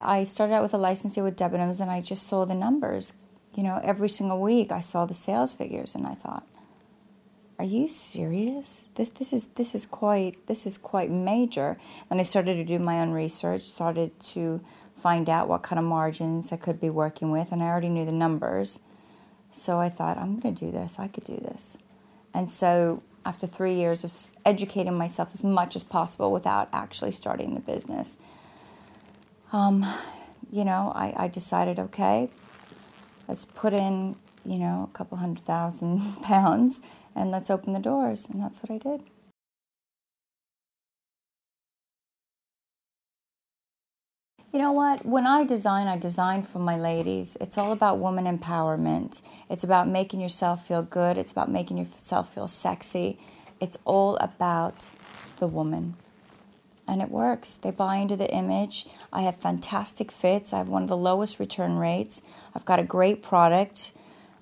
I started out with a license deal with Debenhams, and I just saw the numbers. Every single week I saw the sales figures, and I thought, "Are you serious? This is quite major." And I started to do my own research, started to find out what kind of margins I could be working with, and I already knew the numbers. So I thought, I'm going to do this. I could do this. And so after 3 years of educating myself as much as possible without actually starting the business, I decided, okay, let's put in, a couple £100,000 and let's open the doors. And that's what I did. You know what? When I design for my ladies. It's all about woman empowerment. It's about making yourself feel good. It's about making yourself feel sexy. It's all about the woman. And it works. They buy into the image. I have fantastic fits. I have one of the lowest return rates. I've got a great product.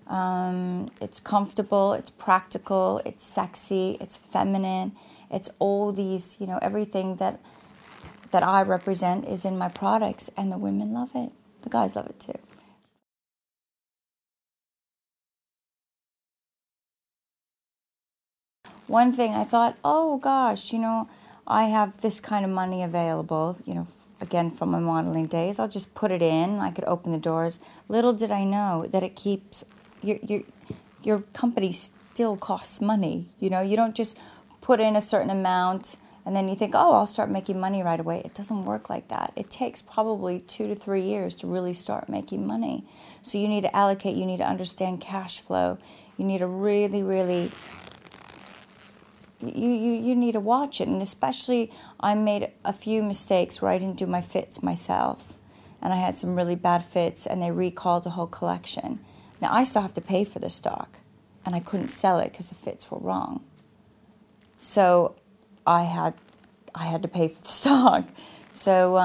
It's comfortable. It's practical. It's sexy. It's feminine. It's all these, everything that I represent is in my products, and the women love it. The guys love it too. One thing I thought, oh gosh, I have this kind of money available, again from my modeling days. I'll just put it in. I could open the doors. Little did I know that it keeps your company still costs money. You don't just put in a certain amount and then you think, oh, I'll start making money right away. It doesn't work like that. It takes probably 2 to 3 years to really start making money. So you need to allocate, you need to understand cash flow. You need to really, you need to watch it. And especially, I made a few mistakes where I didn't do my fits myself. And I had some really bad fits, and they recalled the whole collection. Now, I still have to pay for the stock, and I couldn't sell it because the fits were wrong. So I had to pay for the stock. So,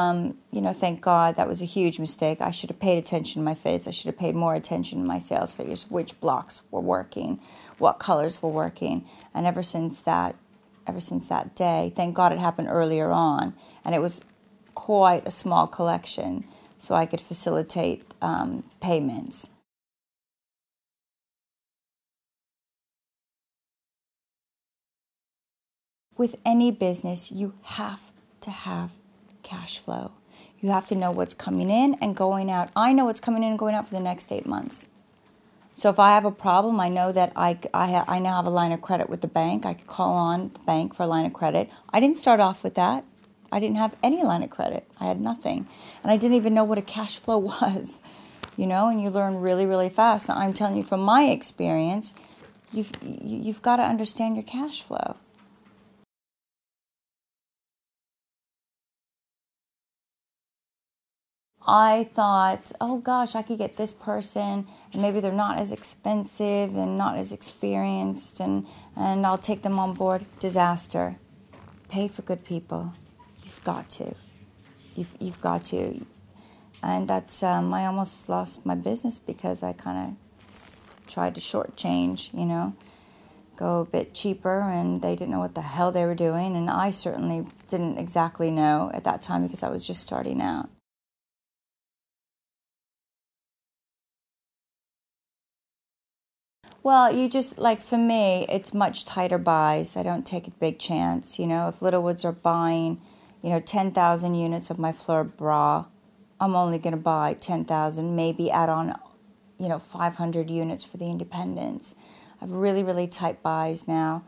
thank God that was a huge mistake. I should have paid attention to my fits. I should have paid more attention to my sales figures, which blocks were working, what colors were working. And ever since that day, thank God it happened earlier on. And it was quite a small collection, so I could facilitate payments. With any business, you have to have cash flow. You have to know what's coming in and going out. I know what's coming in and going out for the next 8 months. So if I have a problem, I know that I now have a line of credit with the bank. I could call on the bank for a line of credit. I didn't start off with that. I didn't have any line of credit. I had nothing. And I didn't even know what a cash flow was, and you learn really, really fast. Now, I'm telling you from my experience, you've got to understand your cash flow. I thought, oh gosh, I could get this person, and maybe they're not as expensive and not as experienced, and I'll take them on board. Disaster. Pay for good people. You've got to. You've got to. And that's, I almost lost my business because I kind of tried to shortchange, go a bit cheaper, and they didn't know what the hell they were doing, and I certainly didn't exactly know at that time because I was just starting out. Well, you just, like for me, it's much tighter buys. I don't take a big chance. If Littlewoods are buying, 10,000 units of my Fleur bra, I'm only going to buy 10,000, maybe add on, 500 units for the independents. I have really, really tight buys now.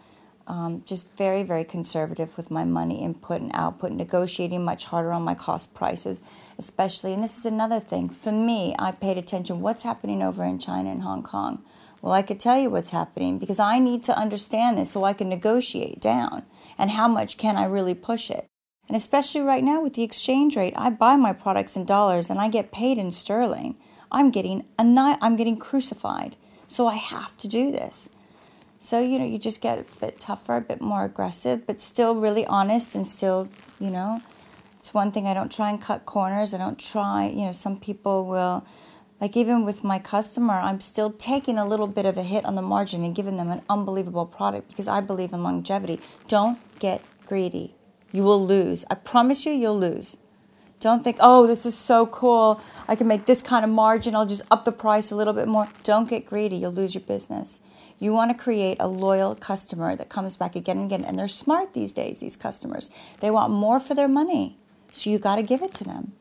Just very, very conservative with my money input and output, negotiating much harder on my cost prices, especially, and this is another thing. For me, I paid attention what's happening over in China and Hong Kong. Well, I could tell you what's happening because I need to understand this so I can negotiate down and how much can I really push it. And especially right now with the exchange rate, I buy my products in dollars and I get paid in sterling. I'm getting crucified. So I have to do this. So, you just get a bit tougher, a bit more aggressive, but still really honest and still, it's one thing. I don't try and cut corners. I don't try, some people will, like even with my customer, I'm still taking a little bit of a hit on the margin and giving them an unbelievable product because I believe in longevity. Don't get greedy. You will lose. I promise you, you'll lose. Don't think, oh, this is so cool. I can make this kind of margin. I'll just up the price a little bit more. Don't get greedy. You'll lose your business. You want to create a loyal customer that comes back again and again. And they're smart these days, these customers. They want more for their money. So you got to give it to them.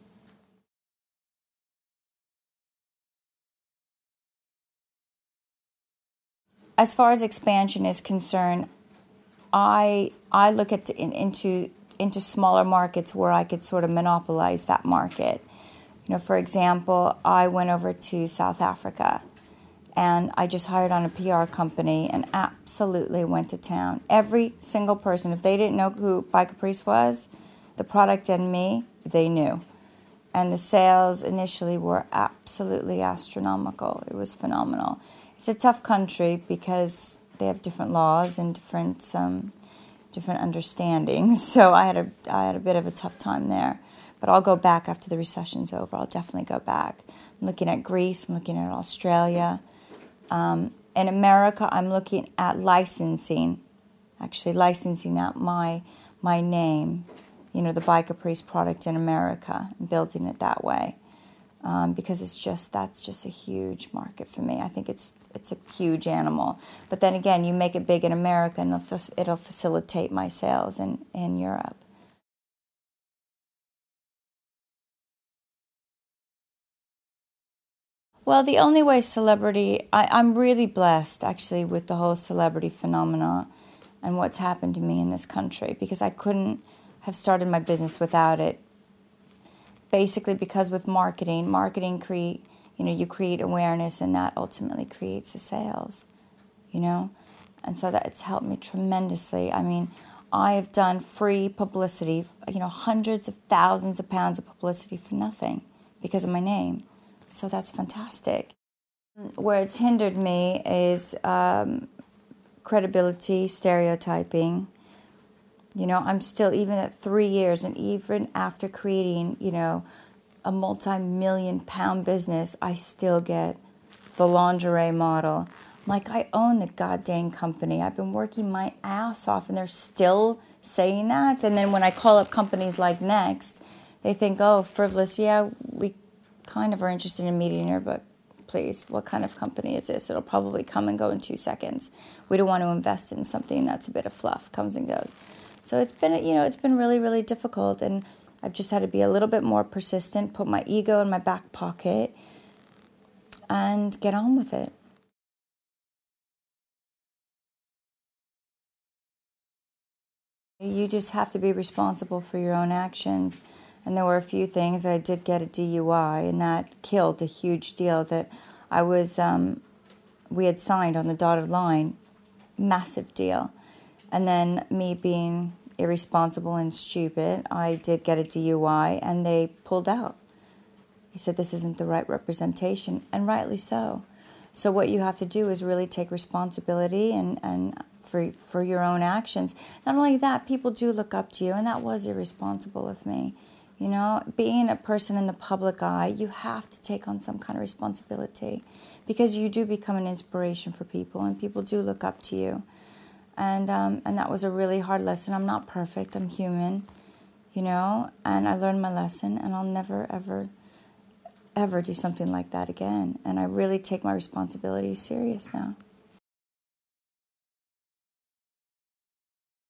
As far as expansion is concerned, I look at into smaller markets where I could sort of monopolize that market. You know, for example, I went over to South Africa and I just hired on a PR company and absolutely went to town. Every single person, if they didn't know who By Caprice was, the product and me, they knew. And the sales initially were absolutely astronomical. It was phenomenal. It's a tough country because they have different laws and different understandings. So I had a bit of a tough time there. But I'll go back after the recession's over. I'll definitely go back. I'm looking at Greece. I'm looking at Australia. In America, I'm looking at licensing out my name, you know, the By Caprice product in America, and building it that way. Because that's just a huge market for me. I think it's a huge animal. But then again, you make it big in America, and it'll facilitate my sales in Europe. Well, the only way I'm really blessed actually with the whole celebrity phenomena and what's happened to me in this country, because I couldn't have started my business without it. Basically, because with marketing you create awareness, and that ultimately creates the sales, you know? And so that it's helped me tremendously. I mean, I have done free publicity, you know, hundreds of thousands of pounds of publicity for nothing because of my name. So that's fantastic. Where it's hindered me is credibility, stereotyping. You know, I'm still, even at 3 years, and even after creating, you know, a multi-million-pound business, I still get the lingerie model. Like, I own the goddamn company. I've been working my ass off, and they're still saying that. And then when I call up companies like Next, they think, oh, frivolous, yeah, we kind of are interested in meeting her, but please, what kind of company is this? It'll probably come and go in 2 seconds. We don't want to invest in something that's a bit of fluff, comes and goes. So it's been really, really difficult, and I've just had to be a little bit more persistent, put my ego in my back pocket, and get on with it. You just have to be responsible for your own actions. And there were a few things. I did get a DUI, and that killed a huge deal that we had signed on the dotted line. Massive deal. And then me being irresponsible and stupid, I did get a DUI, and they pulled out. He said this isn't the right representation, and rightly so. So what you have to do is really take responsibility and for your own actions. Not only that, people do look up to you, and that was irresponsible of me. You know, being a person in the public eye, you have to take on some kind of responsibility, because you do become an inspiration for people, and people do look up to you. And that was a really hard lesson. I'm not perfect. I'm human, you know, and I learned my lesson, and I'll never, ever, ever do something like that again. And I really take my responsibilities serious now.